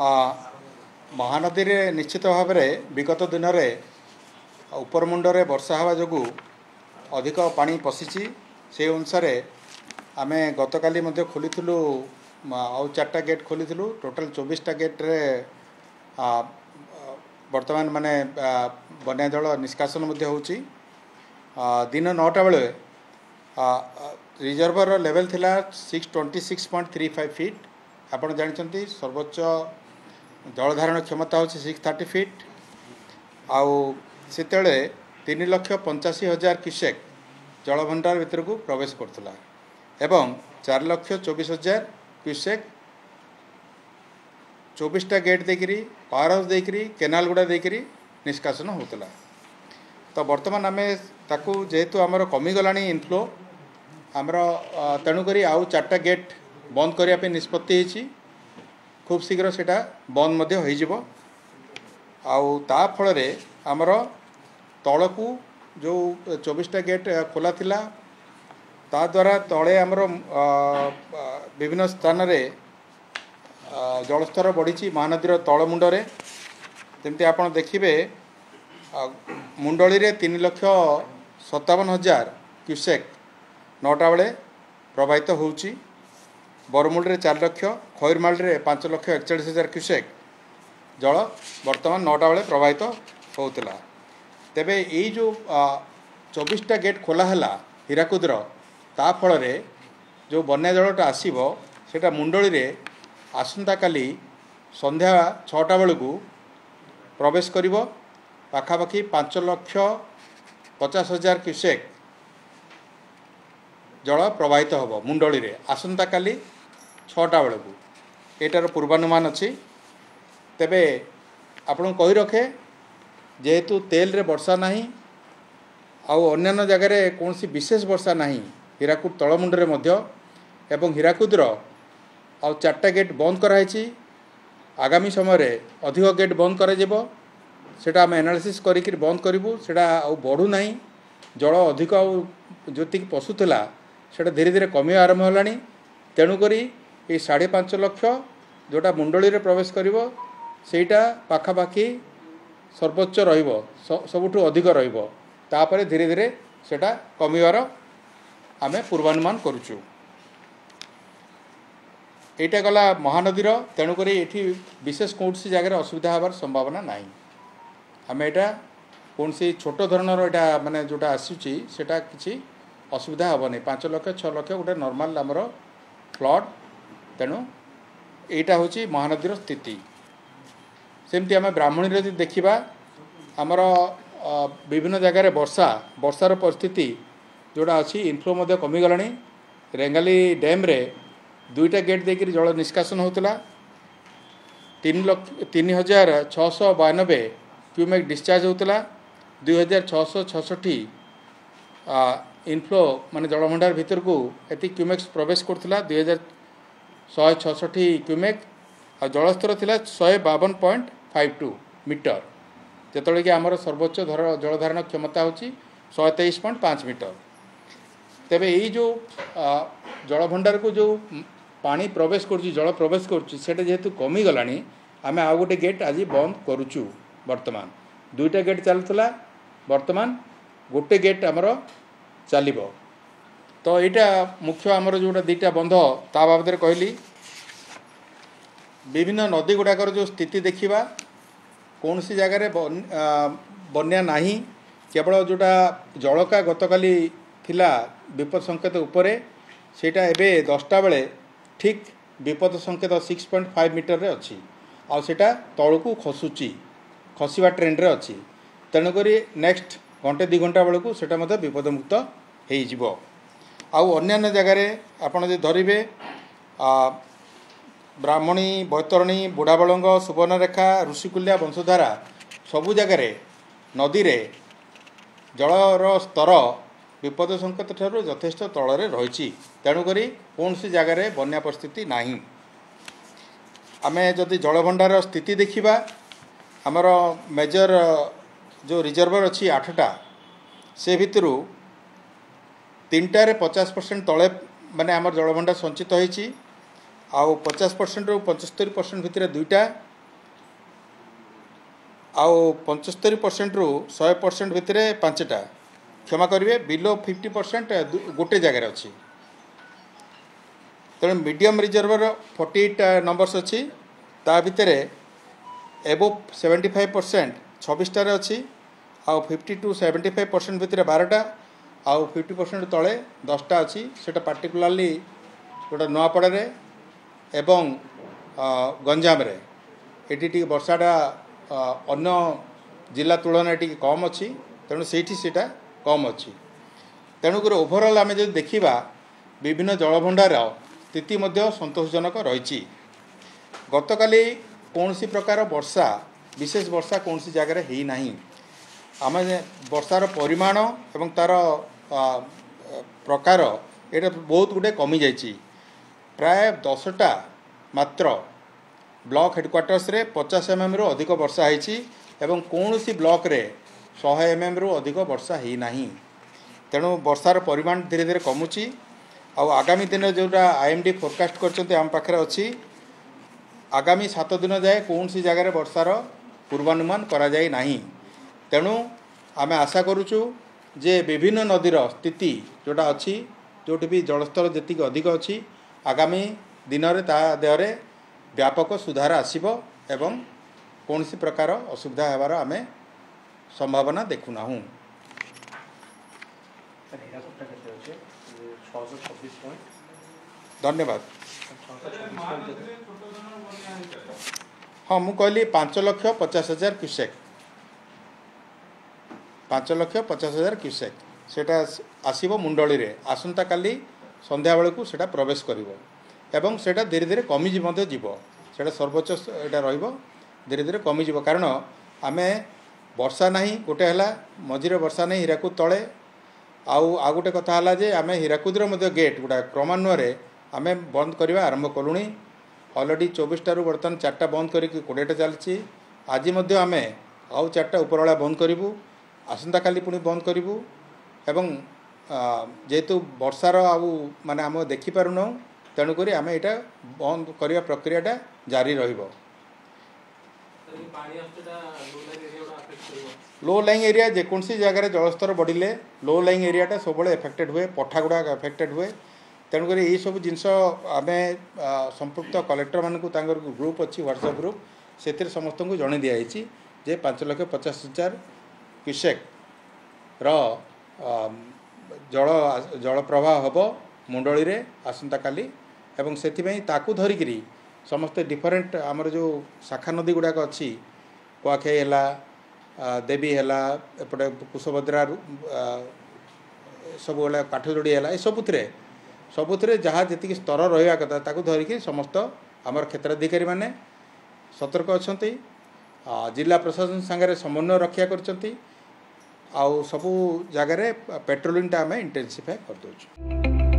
महानदी रे निश्चित भाव में विगत दिन में उपरमुंडे वर्षा हवा जो अधिक पानी पशिची से अनुसार आम गतकाली खोली आउ 4टा गेट खोली टोटाल 24टा गेट रे वर्तमान माने बन्या जल निष्कासन होउची। दिन 9टा बेले रिजर्वर लेवल थिला 626.35 फीट। आपण जानते सर्वोच्च जलधारण क्षमता होची 630 फीट। आउ सेतेले 3,85,000 क्यूसेक जलभंडार भितर को प्रवेश करथला एवं 4,24,000 क्यूसेक 24टा गेट देकरी पावर हाउस देकरी केनाल गुड़ा देकरी निष्कासन होतला। तो वर्तमान आम ताकू जेहेतु आमर कमीगलानी इनफ्लो आमर तेणुकरी आउ 4टा गेट बंद करने निष्पत्ति होती। खूब शीघ्र सेटा बंद मध्य हो जिवो। आउ ता फल रे आमर तलकू जो 24टा गेट खोला थिला ता द्वारा तले आमर विभिन्न स्थान रे जलस्तर बढ़ी महानदीर तलमुंडरे जमती आप देखिए मुंडली रे 3,57,000 क्यूसेक 9टा बेले प्रवाहित होउची। बरमुल रे 4 लाख खैरमाल रे 5,41,000 क्यूसेक जल वर्तमान 9टा बेले प्रवाहित होउतला। तेबे यही जो 24टा गेट खोला हला हीराकुदर ता फल रे जो बन्या जलटा आसीबो सेटा मुंडली रे आसंता काली संध्या 6टा बेलू प्रवेश करिवो। पाखापाखि 5,50,000 क्यूसेक जल प्रवाहित होबो मुंडली रे आसंता काली 6टा बेलू। एटार पूर्वानुमान अच्छी। तेबे आपन कहि रखे जेहेतु तेल रे वर्षा नहीं आउ अन्य जगार कौन सी विशेष वर्षा नहीं हीराकुद तलमुंडरे मध्य एवं हीराकुदर आउ 4टा गेट बंद कराई। आगामी समय अधिक गेट बंद कर सेटा आम एनालिसिस करिक बंद करूँ सेटा आउ बढ़ू ना जल अधिक जी पशुला सेटा धीरे धीरे कमी आरंभ होलानी। तेणुकरी ये 5.5 लाख जोटा मुंडली रे प्रवेश करिवो सेटा पाखापाखि सर्वोच्च रहिबो सबुठु अधिक रहिबो। तापरे धीरे धीरे सेटा कमिवार आमे पूर्वानुमान करूचु। एटा गला महानदीर तेणुकरी एठी विशेष कौन सी जगह असुविधा हबार संभावना नहीं। आम एटा कौन सी छोट धरणर एटा माने जोटा आसुची सेटा किछि असुविधा हेबनी। 5 लाख 6 लाख गोटे नॉर्मल आमर फ्लड। तेणु एटा होची महानदीर स्थिति। सेमती आम ब्राह्मणी रे देखिबा आमर विभिन्न जगह वर्षार परिस्थिति जोड़ा अच्छी इनफ्लो मध्य कमीगलानी। रेंगाली डैम रे 2टा गेट देकर जल निष्कासन होता 3,692 क्यूमेक डिस्चार्ज होता 2,666 इनफ्लो माने जलभंडार भीतर को एति क्यूमेक्स प्रवेश करथिला 2,166 क्यूमेक आ जलस्तर थिला 152.52 मीटर जेतोले कि आमर सर्वोच्च जलधारण क्षमता होची 123.5 मीटर। तेबे यही जो जलभंडार को जो पानी प्रवेश करुच्ची जल प्रवेश करुच्ची सेटा जेहेतु कमी गलानी आम आउ गोटे गेट आज बंद करुचु। वर्तमान 2टा गेट चलुला वर्तमान गोटे गेट आमर चलिबो। तो यहाँ मुख्य आमर जोटा 2टा बंध ता बाबद कहली। विभिन्न नदी गुड़ाकर जो स्थिति देखिबा कौन सी जगार बन्या नहीं केवल जोटा जलका गतकाली थिला विपद संकेत उपरे सेटा एबे 10टा बेले ठीक विपद संकेत 6.5 मीटर रे अच्छी आउ सेटा तलू खसुची खसवा ट्रेंड रे अच्छी। तेणुकरी नेक्स्ट घंटे 2 घंटा बेलू सेटा मध्य विपदमुक्त हो। आउ अन्य जगार आपड़ जो धरवे ब्राह्मणी बैतरणी बुढ़ाबलंग सुवर्णरेखा ऋषिकुल्या वंशधारा सबु जगार नदी रे जलर स्तर विपद संकेत ठारू यथेष्ट तलरे रही। तेणुकरी कौन सी जगार बन्या परिस्थिति नहीं। आमे जदि जलभंडार स्थिति देखिबा आमर मेजर जो रिजर्वर अच्छी 8टा से भितरू 3टारे 50% तले माने आमर जलभंडार संचित होईची आउ 50% रु 75% भितर 2टा आउ 75% रु 100% भितर 5टा क्षमा करेंगे बिलो 50% गोटे जगार अच्छी तेणु मीडियम रिजर्वर 48 नंबर्स अच्छी ता भितर एबो 75% 26टार अच्छी आउ 50 to 75% भितर 12टा आउ 50% तले 10टा अच्छी सेटा पार्टिकुलाली गोटे नुआपड़े एवं गंजाम रे एटी टी वर्षाटा अन्य जिला तुलन टी कम अच्छी तेणु से कम अच्छी तेणुक ओभरऑल आम जो देखा विभिन्न जलभंडार स्थिति संतोषजनक रही गतकाली कौन सी प्रकार वर्षा विशेष वर्षा कौन सी जगार है ना आम वर्षार परिमाण एवं तार प्रकार ये बहुत गुटे कमी जाइए प्राय 10टा मात्र ब्लॉक हेडक्वार्टर्स रे 50 mm रु अधिक वर्षा होती एवं कौन सी ब्लॉक रे 100 mm रु अधिक वर्षा है ना तेणु वर्षार परिमाण धीरे धीरे कमुची आगामी दिन जोटा IMD फोरकास्ट कर आम पाखे अच्छी आगामी 7 दिन जाए कौन सी जगार वर्षार पूर्वानुमान करा जाए नहीं तेणु आम आशा करुचु जे विभिन्न नदीर स्थिति जोटा अच्छी जोटी भी जलस्तर जी अधिक अच्छी आगामी दिन में ता देहरे व्यापक सुधार आसीबो एवं कौन सी प्रकार असुविधा हेबार आम संभावना देखुना हूँ। धन्यवाद। हाँ मु कहली 5,50,000 क्यूसेक 5,50,000 क्यूसेक सेटा आसीबो मुंडली रे आसंता काली संध्या बेलू सेटा प्रवेश करिवो एवं सेटा धीरे धीरे कमिजी मध्य जीवो सेटा सर्वोच्च एटा रहिबो धीरे धीरे कमिजी कारण आमे वर्षा नहीं गोटे है मझिरे वर्षा नहीं हीराकुद तले आउ गोटे कथा है जे आमे हीराकुदर मध्य गेट गुड़ा क्रमान्वये आमे बंद करवा आरंभ कलुणी अलरेडी 24टारू बर्तमान 4टा बंद करके 20टा चलती आज आमे आउ 4टा उपरवेला बंद करूँ आसंता काली पुणी बंद करूँ एवं जेहेतु वर्षार आउ माने आम देखिपारुना तेणुक आम यहाँ बंद करने प्रक्रियाटा जारी रहिबो। लो लाइंग एरिया जेकोसी जगार जलस्तर बढ़िले लो लाइंग एरियाटा सब एफेक्टेड हुए पठा गुड़ा एफेक्टेड हुए तेणुक ये सब जिनस आम संपुक्त कलेक्टर मानक ग्रुप अच्छी व्हाट्सएप ग्रुप से समस्त को जन दिखाई जे 5,50,000 क्यूसेक जल जल प्रवाह हम मुंडली रे आसंता काली एवं से ताकू धरिकी समस्ते डिफरेंट आमर जो शाखा नदी गुड़ाक अच्छी कुआखाई है देवी है एपटे कुशभद्रा सब काठजोड़ी है सबुथ जहाँ जी स्तर रहा कथा ताकू धरिकी समस्त आमर क्षेत्राधिकारी माने सतर्क अच्छा जिला प्रशासन सांगे समन्वय रक्षा कर सबू जगार पेट्रोलिंग आम इंटेंसिफाई कर दौर।